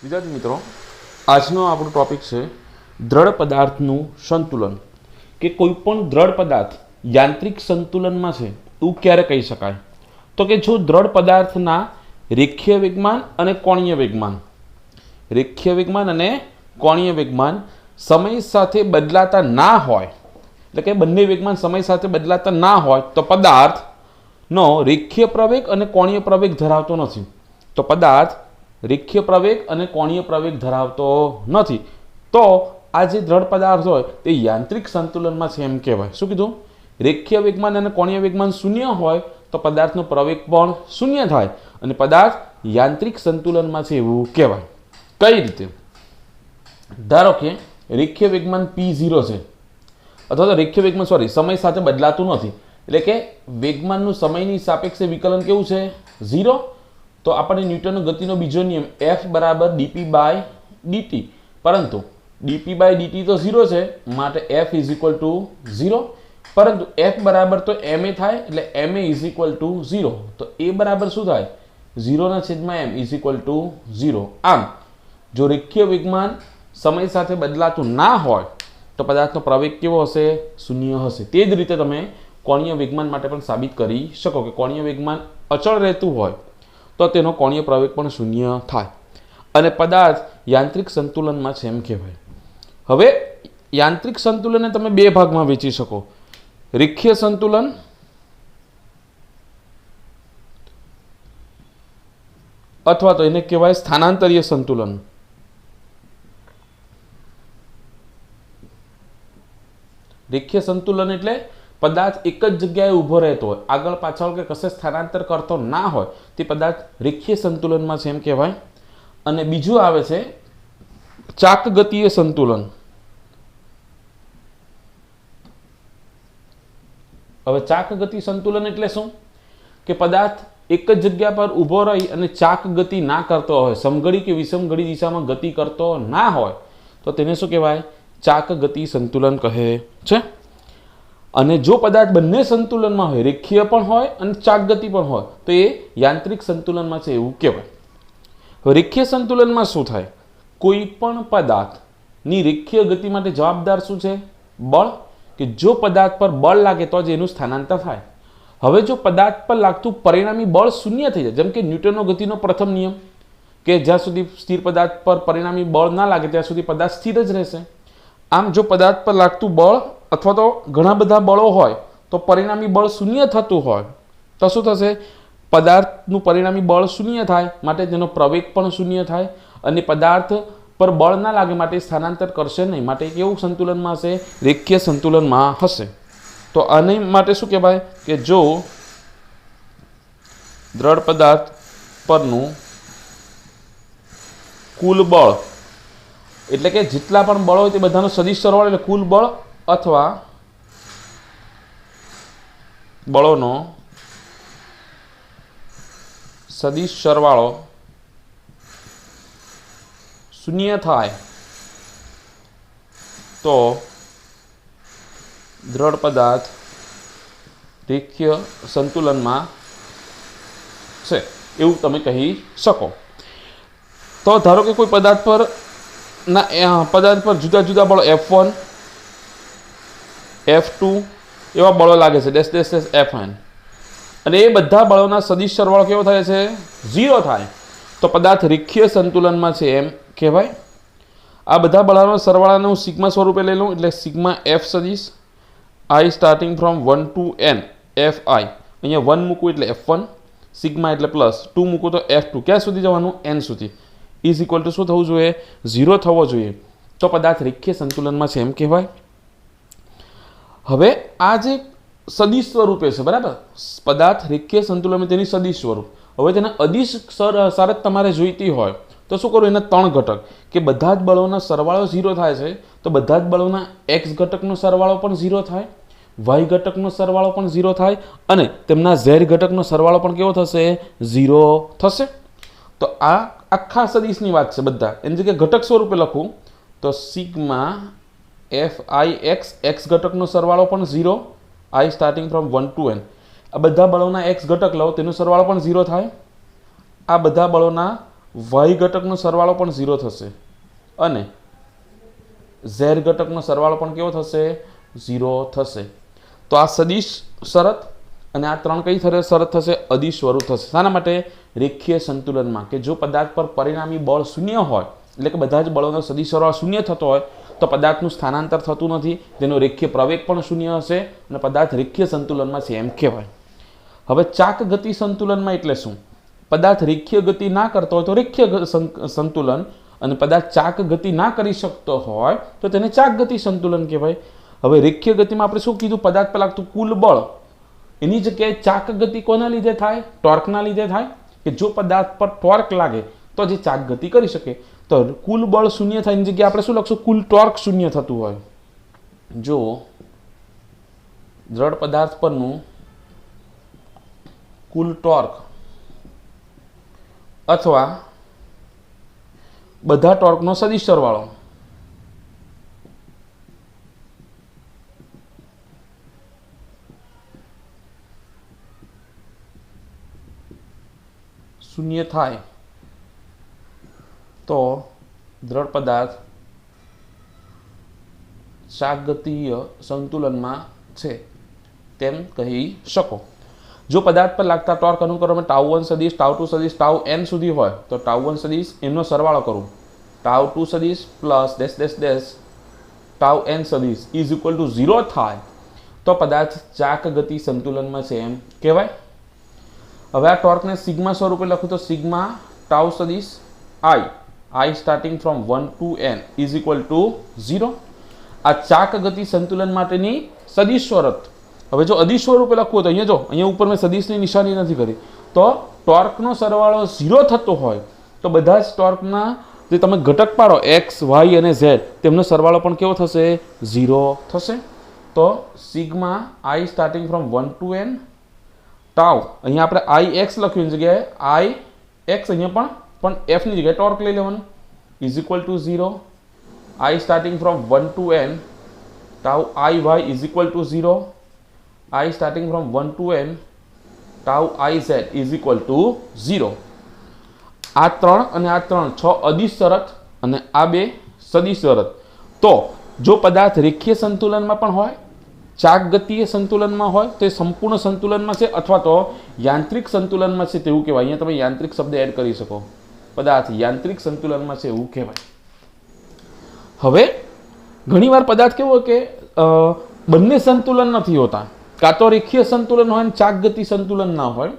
विद्यार्थी मित्रों, આજનો આપણો ટોપિક છે દ્રઢ પદાર્થનું સંતુલન કે કોઈપણ દ્રઢ પદાર્થ યાંત્રિક સંતુલનમાં છે એવું ક્યારે કહી શકાય? તો કે જો દ્રઢ પદાર્થના રેખીય વેગમાન અને કોણીય વેગમાન સમય સાથે બદલાતા ના હોય, એટલે કે બંને વેગમાન સમય સાથે બદલાતા ના હોય તો પદાર્થનો રેખીય પ્રવેગ અને કોણીય પ્રવેગ ધરાવતો નથી. તો પદાર્થ રેખીય પ્રવેગ અને કોણીય પ્રવેગ ધરાવતો નથી તો આ જે દ્રઢ પદાર્થ હોય તે યાંત્રિક સંતુલનમાં છે એમ કહેવાય. શું કીધું? રેખીય વેગમાન અને કોણીય વેગમાન શૂન્ય હોય તો પદાર્થનો પ્રવેગ પણ શૂન્ય થાય અને પદાર્થ યાંત્રિક સંતુલનમાં છે એવું કહેવાય. કઈ રીતે? ધારો કે રેખીય વેગમાન p0 છે અથવા તો રેખીય વેગમાન સમય સાથે બદલાતું નથી, એટલે કે વેગમાનનું સમયની સાપેક્ષે વિકલન કેવું છે? 0. તો આપણે ન્યૂટનનો ગતિનો બીજો નિયમ F બરાબર dp/dt, પરંતુ dp/dt તો 0 છે માટે F ઇઝ ઇક્વલ ટુ 0, પરંતુ F બરાબર તો ma થાય એટલે ma ઇઝ ઇક્વલ ટુ 0. તો a બરાબર શું થાય? 0/m is equal to 0. આમ જો રેખીય વેગમાન સમય સાથે બદલાતું ના હોય તો પદાર્થનો પ્રવેગ કેવો હશે? શૂન્ય હશે. તે જ રીતે તમે કોણીય વેગમાન માટે પણ સાબિત કરી શકો કે કોણીય વેગમાન અચળ રહેતું હોય તો તેનો કોણીય પ્રવેગ પણ શૂન્ય થાય અને પદાર્થ યાંત્રિક સંતુલનમાં છે એમ કહેવાય. હવે યાંત્રિક સંતુલનને તમે બે ભાગમાં વહેંચી શકો: રેખીય સંતુલન અથવા તો એને કહેવાય સ્થાનાંતરીય સંતુલન. રેખીય સંતુલન એટલે પદાર્થ એક જ જગ્યાએ ઊભો રહેતો હોય, આગળ પાછળ કે કશે સ્થાનાંતર કરતો ના હોય તે પદાર્થ રેખીય સંતુલનમાં છે એમ કહેવાય. અને બીજું આવે છે ચાકગતીય સંતુલન. હવે ચાકગતિ સંતુલન એટલે શું? કે પદાર્થ એક જ જગ્યા પર ઊભો રહી અને ચાક ગતિ ના કરતો હોય, સમઘડી કે વિષમઘડી દિશામાં ગતિ કરતો ના હોય તો તેને શું કહેવાય? ચાકગતિ સંતુલન કહે છે. અને જો પદાર્થ બંને સંતુલનમાં હોય, રેખીય પણ હોય અને ચાકગતિ પણ હોય તો એ યાંત્રિક સંતુલનમાં છે એવું કહેવાય. રેખીય સંતુલનમાં શું થાય? કોઈ પણ પદાર્થની રેખીય ગતિ માટે જવાબદાર શું છે? બળ. કે જો પદાર્થ પર બળ લાગે તો જ એનું સ્થાનાંતર થાય. હવે જો પદાર્થ પર લાગતું પરિણામી બળ શૂન્ય થઈ જાય, જેમ કે ન્યૂટનનો ગતિનો પ્રથમ નિયમ કે જ્યાં સુધી સ્થિર પદાર્થ પર પરિણામી બળ ના લાગે ત્યાં સુધી પદાર્થ સ્થિર જ રહેશે. આમ જો પદાર્થ પર લાગતું બળ અથવા તો ઘણા બધા બળો હોય તો પરિણામી બળ શૂન્ય થતું હોય તો શું થશે? પદાર્થનું પરિણામી બળ શૂન્ય થાય માટે તેનો પ્રવેગ પણ શૂન્ય થાય અને પદાર્થ પર બળ ના લાગે માટે સ્થાનાંતર કરશે નહીં, માટે કેવું સંતુલનમાં હશે? રેખીય સંતુલનમાં હશે. તો આને માટે શું કહેવાય? કે જો દ્રઢ પદાર્થ પરનું કુલ બળ, એટલે કે જેટલા પણ બળ હોય તે બધાનો સદિશ સરવાળો એટલે કુલ બળ અથવા બળોનો સદિશ સરવાળો શૂન્ય થાય તો દ્રઢ પદાર્થ રેખીય સંતુલનમાં છે એવું તમે કહી શકો. તો ધારો કે કોઈ પદાર્થ પર જુદા જુદા બળો F1 F2 એવા બળો લાગે છે F1 અને એ બધા બળોના સદિશ સરવાળો કેવો થાય છે? 0 થાય તો પદાર્થ રેખીય સંતુલનમાં છે એમ કહેવાય. આ બધા બળોના સરવાળાને હું સિગ્મા સ્વરૂપે લઈ લઉં એટલે સિગ્મા F સદિશ I starting from 1 to n Fi. અહીંયા 1 મૂકું એટલે F1, સિગ્મા એટલે પ્લસ 2 મૂકું તો F2. ક્યાં સુધી જવાનું? n સુધી. ઇઝ ઇક્વલ ટુ શું થવું જોઈએ? 0 થવો જોઈએ. તો પદાર્થ રેખીય સંતુલનમાં છે એમ કહેવાય. હવે આ જે સદિશ સ્વરૂપે છે, બરાબર, પદાર્થ રેખીય સંતુલનમાં તેની સદિશ સ્વરૂપ. હવે તેને અદિશ શરત તમારે જોઈતી હોય તો શું કરવું? એના 3 ઘટક કે બધા જ બળોના સરવાળો 0 થાય છે તો બધા જ બળોના x ઘટકનો સરવાળો પણ 0 થાય, y ઘટકનો સરવાળો પણ 0 થાય અને તેમના z ઘટકનો સરવાળો પણ કેવો થશે? 0 થશે. તો આ આખા સદિશની વાત છે. બધા એની જગ્યાએ ઘટક સ્વરૂપે લખું તો સિગ્મા Fix x ઘટકનો સરવાળો પણ 0, I starting from 1 to n. આ બધા બળોના x ઘટક લો તેનો સરવાળો પણ 0 થાય. આ બધા બળોના વાય ઘટકનો સરવાળો પણ 0 થશે અને ઝેડ ઘટકનો સરવાળો પણ કેવો થશે? 0 થશે. તો આ સદિશ શરત અને આ ત્રણ કઈ શરત થશે? અદિશ સ્વરૂપ થશે. શાના માટે? રેખીય સંતુલનમાં કે જો પદાર્થ પર પરિણામી બળ શૂન્ય હોય, એટલે કે બધા જ બળોનો સદિશ સરવાળો શૂન્ય થતો હોય તો પદાર્થનું સ્થાનાંતર થતું નથી, તેનો રેખીય પ્રવેગ પણ શૂન્ય હશે અને પદાર્થ રેખીય સંતુલનમાં છે એમ કહેવાય. હવે ચાક ગતિ સંતુલનમાં એટલે શું? પદાર્થ રેખીય ગતિ ના કરતો હોય તો રેખીય સંતુલન, અને પદાર્થ ચાક ગતિ ના કરી શકતો હોય તો તેને ચાક ગતિ સંતુલન કહેવાય. હવે રેખીય ગતિમાં આપણે શું કીધું? પદાર્થ પર લાગતું કુલ બળ, એની જગ્યાએ ચાક ગતિ કોના લીધે થાય? ટોર્કના લીધે થાય. કે જો પદાર્થ પર ટોર્ક લાગે તો જે ચાક ગતિ કરી શકે. તો કુલ બળ શૂન્ય થાય એની જગ્યાએ આપણે શું લખશું? કુલ ટોર્ક શૂન્ય થતું હોય. જો દ્રઢ પદાર્થ પરનું કુલ ટોર્ક અથવા બધા ટોર્કનો સદિશ સરવાળો શૂન્ય થાય તો દ્રઢ પદાર્થ ચાકગતીય સંતુલનમાં છે તેમ કહી શકો. જો પદાર્થ પર લાગતા ટોર્ક અનુક્રમે ટાઉ1 સદિશ, ટાઉ2 સદિશ, ટાઉn સુધી હોય તો ટાઉ1 સદિશ એમનો સરવાળો કરું, ટાઉ2 સદિશ પ્લસ ડેશ ડેશ ડેશ ટાઉn સદિશ ઇઝ ઇક્વલ ટુ 0 થાય તો પદાર્થ ચાક ગતિ સંતુલનમાં છે એમ કહેવાય. હવે આ ટોર્કને સિગ્મા સ્વરૂપે લખું તો સિગ્મા ટાઉ સદિશ I starting from 1 to n is equal to 0. આ ચાક ગતિ સંતુલન માટેની સદિશ શરત. હવે જો અદિશ સ્વરૂપે લખવું તો અહીંયા ઉપર મેં સદિશની નિશાની નથી કરી, તો ટોર્કનો સરવાળો 0 થતો હોય તો બધા જ ટોર્કના જે તમે ઘટક પાડો એક્સ, વાય અને ઝેડ તેમનો સરવાળો પણ કેવો થશે? 0 થશે. તો sigma I starting from 1 to n tau, અહીંયા આપણે આઈ એક્સ લખ્યું જગ્યાએ આઈ એક્સ, અહીંયા પણ એફની જગ્યાએ ટોર્ક લઈ લેવાનું, is equal to 0. I starting from 1 to n tau I Y is equal to 0. I starting from 1 to n tau I z is equal to 0. આ ત્રણ અને આ ત્રણ 6 અદિશ શરત અને આ બે સદિશ શરત. તો જો પદાર્થ રેખીય સંતુલનમાં પણ હોય, ચાક ગતિય સંતુલનમાં હોય તો એ સંપૂર્ણ સંતુલનમાં છે અથવા તો યાંત્રિક સંતુલનમાં છે તેવું કહેવાય. અહીંયા તમે યાંત્રિક શબ્દ એડ કરી શકો. પદાર્થ યાંત્રિક સંતુલનમાં છે એવું કહેવાય. હવે ઘણીવાર પદાર્થ કેવો હોય કે બંને સંતુલન નથી હોતા, કાં તો રેખીય સંતુલન હોય ને ચાક ગતિ સંતુલન ના હોય,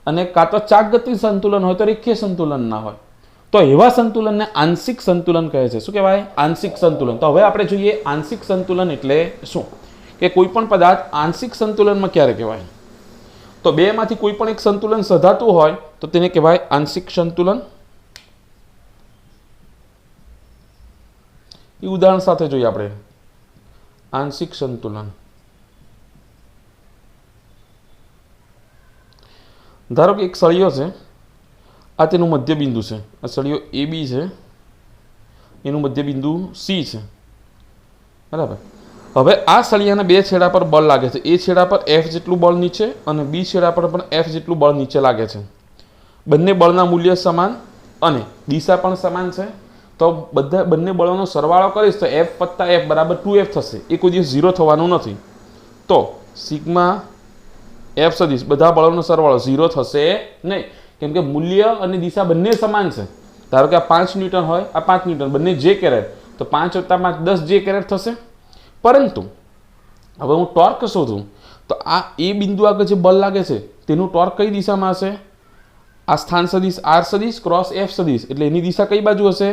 અને કાં તો ચાક ગતિ સંતુલન હોય તો રેખીય સંતુલન ના હોય. તો એવા સંતુલનને આંશિક સંતુલન કહે છે. શું કહેવાય? આંશિક સંતુલન. તો હવે આપણે જોઈએ આંશિક સંતુલન એટલે શું, કે કોઈ પણ પદાર્થ આંશિક સંતુલનમાં ક્યારે કહેવાય? તો બેમાંથી કોઈ પણ એક સંતુલન સધાતું હોય તો તેને કહેવાય આંશિક સંતુલન. એ ઉદાહરણ સાથે જોઈએ આપણે આંશિક સંતુલન. ધારો કે એક સળિયો છે, આ તેનું મધ્ય બિંદુ છે, આ સળિયો એ બી છે, એનું મધ્ય બિંદુ સી છે, બરાબર. હવે આ સળિયાના બે છેડા પર બળ લાગે છે. એ છેડા પર એફ જેટલું બળ નીચે અને બી છેડા પર પણ એફ જેટલું બળ નીચે લાગે છે. બંને બળના મૂલ્ય સમાન અને દિશા પણ સમાન છે. તો બંને બળોનો સરવાળો કરીશ તો એફ વત્તા એફ બરાબર 2f થશે. એ કોઈ દિવસ 0 થવાનું નથી. તો સિગ્મા એફ સદિશ બધા બળોનો સરવાળો 0 થશે નહીં, કેમ કે મૂલ્ય અને દિશા બંને સમાન છે. ધારો કે આ 5 ન્યૂટન હોય, આ 5 ન્યૂટન, બંને જે કેરેટ, તો 5 + 5 10 જે કેરેટ થશે. પરંતુ હવે હું ટોર્ક શોધું તો આ એ બિંદુ આગળ જે બળ લાગે છે તેનું ટોર્ક કઈ દિશામાં હશે? આ સ્થાન સદિશ આર સદિશ ક્રોસ એફ સદિશ, એટલે એની દિશા કઈ બાજુ હશે?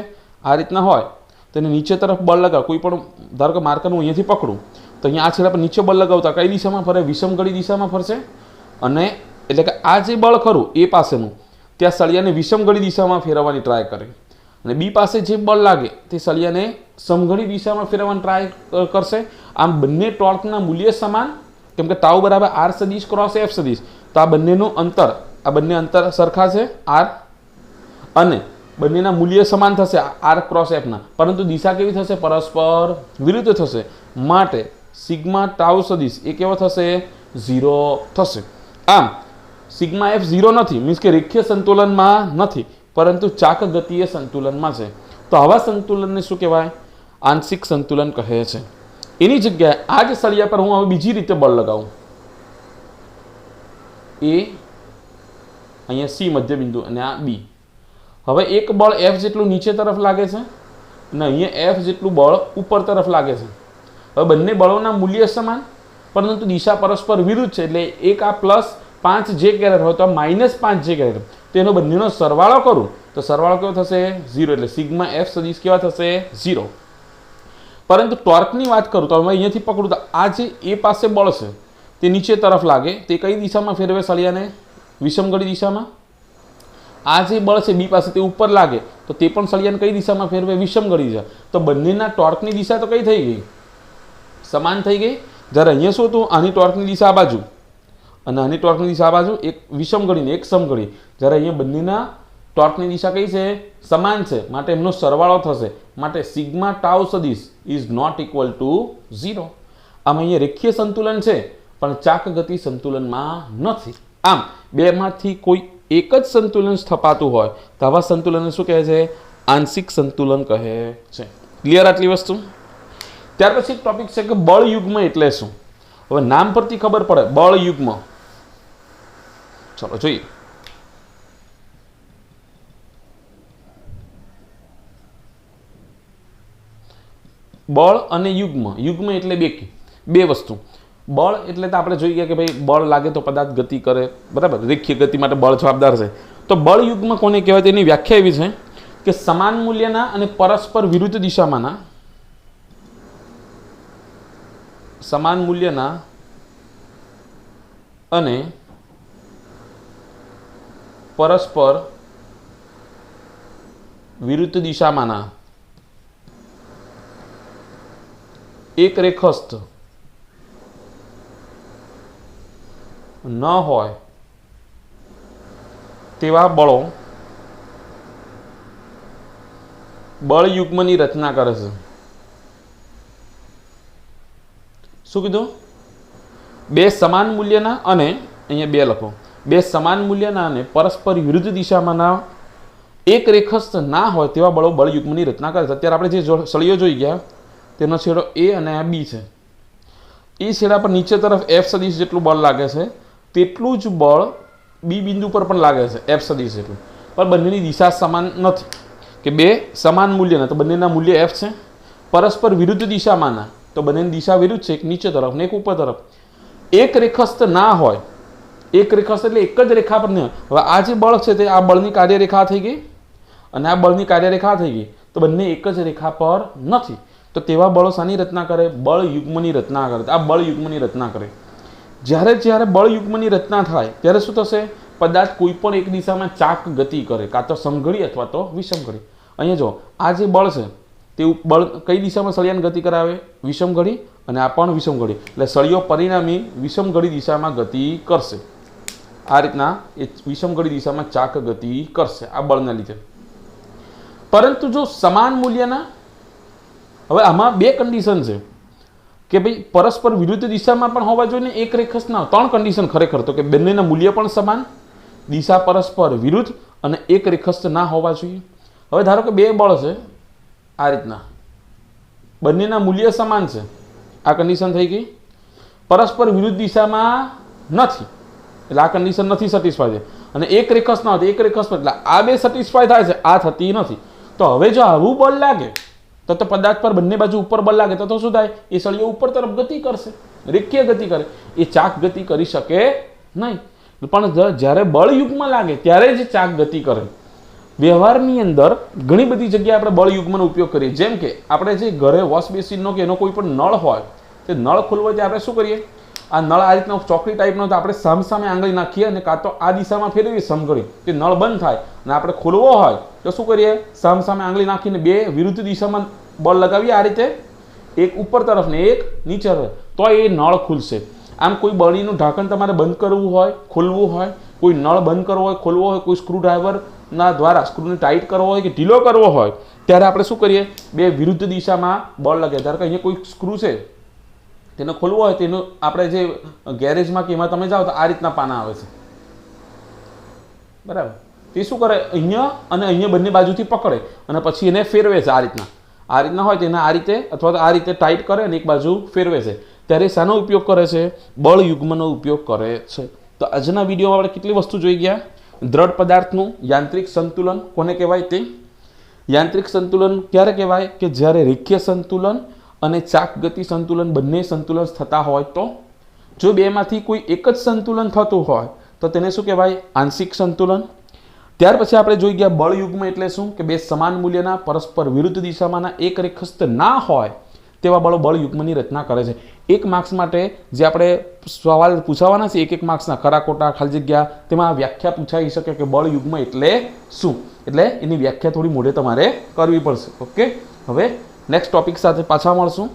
આ રીતના હોય તેને નીચે તરફ બળ લગાવ. કોઈ પણ ધારો કે માર્કર હું અહીંયાથી પકડું તો અહીંયા આ છેડા પર નીચે બળ લગાવતા કઈ દિશામાં ફરે? વિષમઘડી દિશામાં ફરશે. અને એટલે કે આ જે બળ ખરું એ પાસેનું ત્યાં સળિયાને વિષમઘડી દિશામાં ફેરવવાની ટ્રાય કરે, અને બી પાસે જે બળ લાગે તે સળિયાને સમઘડી દિશામાં ફેરવવાની ટ્રાય કરશે. આમ બંને ટોર્કના મૂલ્ય સમાન, કેમ કે ટાઉ બરાબર આર સદિશ ક્રોસ એફ સદિશ, તો આ બંનેનું અંતર, આ બંને અંતર સરખા છે આર, અને બંનેના મૂલ્ય સમાન થશે આર ક્રોસ એફના, પરંતુ દિશા કેવી થશે? પરસ્પર વિરુદ્ધ થશે. માટે સિગ્મા ટાઉ સદિશ એ કેવો થશે? 0 થશે. આમ સિગ્મા એફ 0 નથી, મીન્સ કે રેખીય સંતુલનમાં નથી, પરંતુ ચાક ગતિ એ સંતુલનમાં છે. તો આવા સંતુલનને શું કહેવાય? આંશિક સંતુલન કહે છે. એની જગ્યાએ આ જ સળિયા પર હું હવે બીજી રીતે બળ લગાવું. એ અહીંયા સી મધ્યબિંદુ અને આ બી. હવે એક બળ એફ જેટલું નીચે તરફ લાગે છે અને અહીંયા એફ જેટલું બળ ઉપર તરફ લાગે છે. હવે બંને બળોના મૂલ્ય સમાન પરંતુ દિશા પરસ્પર વિરુદ્ધ છે. એટલે એક આ +5 જે કેરેટ હોય તો આ -5 જે કેરેટ, તો એનો બંનેનો સરવાળો કરું તો સરવાળો કેવો થશે? 0. એટલે સિગ્મા એફ સદિશ કેવા થશે? 0. પરંતુ ટોર્કની વાત કરું તો હવે અહીંયાથી પકડું તો આ જે એ પાસે બળ છે તે નીચે તરફ લાગે, તે કઈ દિશામાં ફેરવે સળિયાને? વિષમઘડી દિશામાં. આ જે બળ છે બી પાસે તે ઉપર લાગે તો તે પણ સળિયાને કઈ દિશામાં ફેરવે? વિષમઘડી દિશા. તો બંનેના ટોર્કની દિશા તો કઈ થઈ ગઈ? સમાન થઈ ગઈ. જ્યારે અહીંયા શું હતું? આની ટોર્કની દિશા આ બાજુ અને આની ટોર્કની દિશા આ બાજુ, એક વિષમઘડી ને એક સમઘડી. જ્યારે અહીંયા બંનેના ટોર્કની દિશા કઈ છે? સમાન છે, માટે એમનો સરવાળો થશે. માટે સિગ્મા ટાઉ સદિશ ઇઝ નોટ ઇક્વલ ટુ 0. આમ અહીંયા રેખીય સંતુલન છે પણ ચાક ગતિ સંતુલનમાં નથી. આમ બેમાંથી કોઈ એક જ સંતુલન સ્થપાતું હોય તો આવા સંતુલનને શું કહે છે? આંશિક સંતુલન કહે છે. ક્લિયર આટલી વસ્તુ? ત્યાર પછી એક ટોપિક છે કે બળ યુગ્મ એટલે શું? હવે નામ પરથી ખબર પડે બળ યુગ્મ. ચલો જોઈએ. બળ અને યુગ્મ. યુગ્મ એટલે બે વસ્તુ. બળ એટલે તો આપણે જોઈ ગયા કે ભાઈ બળ લાગે તો પદાર્થ ગતિ કરે, બરાબર? રેખીય ગતિ માટે બળ જવાબદાર છે. તો બળ યુગ્મ કોને કહેવાય? તેની વ્યાખ્યા એવી છે કે સમાન મૂલ્યના અને પરસ્પર વિરુદ્ધ દિશામાંના સમાન મૂલ્યના અને પરસ્પર વિરુદ્ધ દિશામાંના એક રેખસ્થ ન હોય તેવા બળો બળ યુગ્મની રચના કરે છે. શું કીધું? બે સમાન મૂલ્યના અને અહીંયા બે લખો. બે સમાન મૂલ્યના અને પરસ્પર વિરુદ્ધ દિશામાંના એક રેખસ્થ ના હોય તેવા બળો બળ યુગ્મની રચના કરે છે. અત્યારે આપણે જે સળિયો જોઈ ગયા તેનો છેડો એ અને આ બી છે. એ છેડા પર નીચે તરફ એફ સદિશ જેટલું બળ લાગે છે તેટલું જ બળ બી બિંદુ પર પણ લાગે છે, એફ સદિશ જેટલું. પણ બંનેની દિશા સમાન નથી કે બે સમાન મૂલ્યના તો બંનેના મૂલ્ય એફ છે. પરસ્પર વિરુદ્ધ દિશામાંના તો બંનેની દિશા વિરુદ્ધ છે, એક નીચે તરફ ને એક ઉપર તરફ. એક રેખસ્થ ના હોય, એક રેખસ્થ એટલે એક જ રેખા પર નહીં. હવે આ જે બળ છે તે આ બળની કાર્યરેખા થઈ ગઈ અને આ બળની કાર્યરેખા થઈ ગઈ, તો બંને એક જ રેખા પર નથી. તો તેવા બળો શાની રચના કરે? બળ યુગ્મની રચના કરે. આ બળ યુગ્મની રચના કરે. જ્યારે બળ યુગ્મની રચના થાય ત્યારે શું થશે? પદાર્થ કોઈ પણ એક દિશામાં ચાક ગતિ કરે, કાં તો સમઘડી અથવા તો વિષમઘડી. અહીંયા જો આ જે બળ છે તે બળ કઈ દિશામાં સળિયાને ગતિ કરાવે? વિષમઘડી. અને આ પણ વિષમઘડી. એટલે સળિયો પરિણામી વિષમઘડી દિશામાં ગતિ કરશે. આ રીતના એ વિષમઘડી દિશામાં ચાક ગતિ કરશે આ બળના લીધે. પરંતુ જો સમાન મૂલ્યના, હવે આમાં બે કન્ડિશન છે કે ભાઈ પરસ્પર વિરુદ્ધ દિશામાં પણ હોવા જોઈએ ને એક રેખસ્થ ના. ત્રણ કન્ડિશન ખરેખર તો કે બંનેના મૂલ્ય પણ સમાન, દિશા પરસ્પર વિરુદ્ધ અને એક રેખસ્થ ના હોવા જોઈએ. હવે ધારો કે બે બળ છે આ રીતના, બંનેના મૂલ્ય સમાન છે, આ કન્ડિશન થઈ ગઈ. પરસ્પર વિરુદ્ધ દિશામાં નથી એટલે આ કન્ડિશન નથી સેટિસ્ફાય છે. અને એક રેખસ્થ ના હોય એક રેખસ્થ એટલે આ બે સેટિસ્ફાય થાય છે, આ થતી નથી. તો હવે જો આવું બળ લાગે તો પદાર્થ પર બંને બાજુ ઉપર બળ લાગે તો શું થાય? એ સળિયો ઉપર તરફ ગતિ કરશે, રેખીય ગતિ કરે. એ ચાક ગતિ કરી શકે નહીં. પણ જ્યારે બળ યુગ્મ લાગે ત્યારે જ ચાક ગતિ કરે. વ્યવહારની અંદર ઘણી બધી જગ્યાએ આપણે બળ યુગ્મનો ઉપયોગ કરીએ. જેમ કે આપણે જે ઘરે વોશ બેસિનનો કે એનો કોઈ પણ નળ હોય તે નળ ખોલવો હોય આપણે શું કરીએ? આ નળ આ રીતનો ચોકડી ટાઈપનો તો આપણે સામસામે આંગળી નાખીએ અને કાં તો આ દિશામાં ફેરવીએ સમઘડી, તે નળ બંધ થાય અને આપણે ખોલવો હોય તો શું કરીએ? સામસામે આંગળી નાખીને બે વિરુદ્ધ દિશામાં બળ લગાવીએ આ રીતે, એક ઉપર તરફ ને એક નીચે તરફ, તો એ નળ ખુલશે. આમ કોઈ બળીનું ઢાંકણ તમારે બંધ કરવું હોય, ખોલવું હોય, કોઈ નળ બંધ કરવો હોય, ખોલવો હોય, કોઈ સ્ક્રૂ ડ્રાઈવરના દ્વારા સ્ક્રૂને ટાઈટ કરવો હોય કે ઢીલો કરવો હોય ત્યારે આપણે શું કરીએ? બે વિરુદ્ધ દિશામાં બળ લગાવીએ. ધારો કે અહીંયા કોઈ સ્ક્રૂ છે તેને ખોલવો હોય તેનું આપણે જે ગેરેજમાં કે એમાં તમે જાઓ તો આ રીતના પાના આવે છે, બરાબર? તે શું કરે, અહીંયા અને અહીંયા બંને બાજુથી પકડે અને પછી એને ફેરવે છે. આ રીતના હોય તો એને આ રીતે અથવા તો આ રીતે ટાઈટ કરે અને એક બાજુ ફેરવે છે. ત્યારે શાનો ઉપયોગ કરે છે? બળ યુગ્મનો ઉપયોગ કરે છે. તો આજના વિડીયોમાં આપણે કેટલી વસ્તુ જોઈ ગયા? દ્રઢ પદાર્થનું યાંત્રિક સંતુલન કોને કહેવાય તે. યાંત્રિક સંતુલન ક્યારે કહેવાય? કે જ્યારે રેખીય સંતુલન અને ચાક ગતિ સંતુલન બંને સંતુલન થતા હોય તો. જો બેમાંથી કોઈ એક જ સંતુલન થતું હોય તો તેને શું કહેવાય? આંશિક સંતુલન. ત્યાર પછી આપણે જોઈ ગયા બળ યુગ્મ એટલે શું? કે બે સમાન મૂલ્યના પરસ્પર વિરુદ્ધ દિશામાંના એક રેખસ્થ ના હોય તેવા બળો બળ યુગ્મની રચના કરે છે. એક માર્ક્સ માટે જે આપણે સવાલ પૂછાવાના છે, એક માર્ક્સના ખરા ખોટા ખાલી જગ્યા, તેમાં વ્યાખ્યા પૂછાઈ શકે કે બળ યુગ્મ એટલે શું. એટલે એની વ્યાખ્યા થોડી મોઢે તમારે કરવી પડશે. ઓકે, હવે નેક્સ્ટ ટોપિક સાથે પાછા મળશું.